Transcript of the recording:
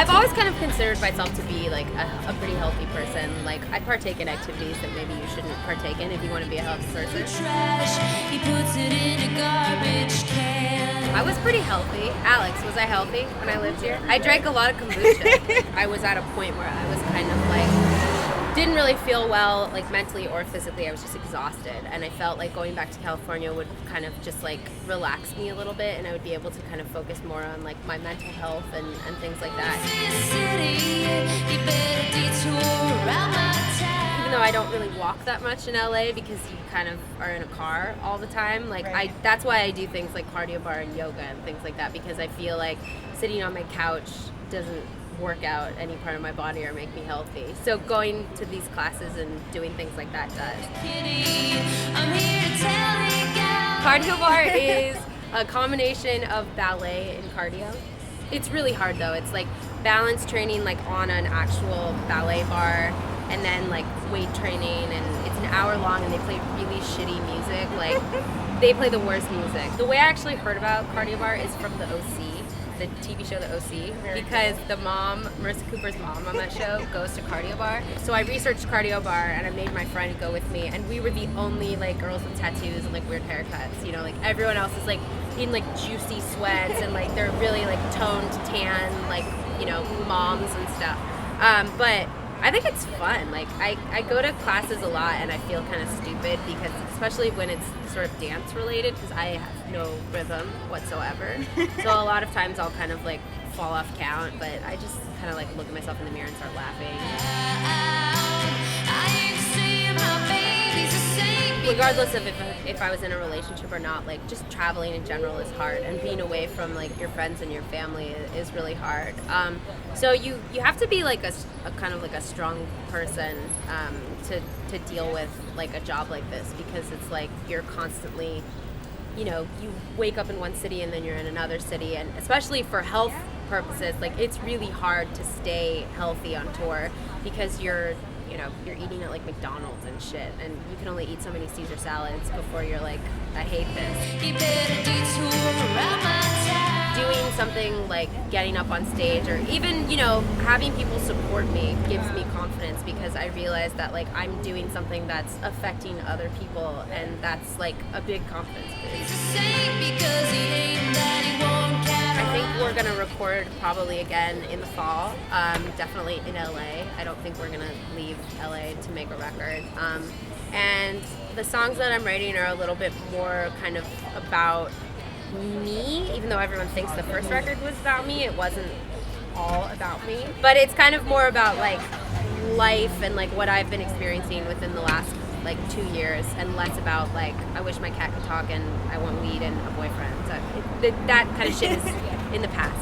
I've always kind of considered myself to be like a pretty healthy person. Like I partake in activities that maybe you shouldn't partake in if you want to be a healthy person. He puts it in a garbage can. I was pretty healthy. Alex, was I healthy when I lived here? I drank a lot of kombucha. I was at a point where I was kind of like, didn't really feel well, like mentally or physically. I was just exhausted, and I felt like going back to California would kind of just like relax me a little bit, and I would be able to kind of focus more on like my mental health and things like that. Even though I don't really walk that much in LA because you kind of are in a car all the time, like Right. that's why I do things like cardio bar and yoga and things like that, because I feel like sitting on my couch doesn't work out any part of my body or make me healthy. So going to these classes and doing things like that does. Cardio bar is a combination of ballet and cardio. It's really hard though. It's like balance training like on an actual ballet bar, and then like weight training, and it's an hour long, and they play really shitty music. Like they play the worst music. The way I actually heard about cardio bar is from the OC. The TV show The OC, because the mom, Marissa Cooper's mom on that show, goes to cardio bar. So I researched cardio bar, and I made my friend go with me, and we were the only like girls with tattoos and like weird haircuts. You know, like everyone else is like in like juicy sweats and like they're really like toned tan, like, you know, moms and stuff. But I think it's fun. Like I go to classes a lot, and I feel kind of stupid because, especially when it's sort of dance related, because I have no rhythm whatsoever. So a lot of times I'll kind of like fall off count, but I just kind of like look at myself in the mirror and start laughing. Regardless of if I was in a relationship or not, like just traveling in general is hard, and being away from like your friends and your family is really hard. So you have to be like a kind of like a strong person to deal with like a job like this, because it's like you're constantly, you know, you wake up in one city and then you're in another city, and especially for health purposes, like it's really hard to stay healthy on tour because you're eating at like McDonald's and shit, and you can only eat so many Caesar salads before you're like, I hate this. Doing something like getting up on stage, or even, you know, having people support me gives me confidence, because I realize that like I'm doing something that's affecting other people, and that's like a big confidence boost. I think we're gonna record probably again in the fall, definitely in LA. I don't think we're gonna leave LA to make a record. And the songs that I'm writing are a little bit more kind of about me, even though everyone thinks the first record was about me. It wasn't all about me, but it's kind of more about like life and like what I've been experiencing within the last like 2 years, and less about like I wish my cat could talk and I want weed and a boyfriend. So that kind of shit is in the past.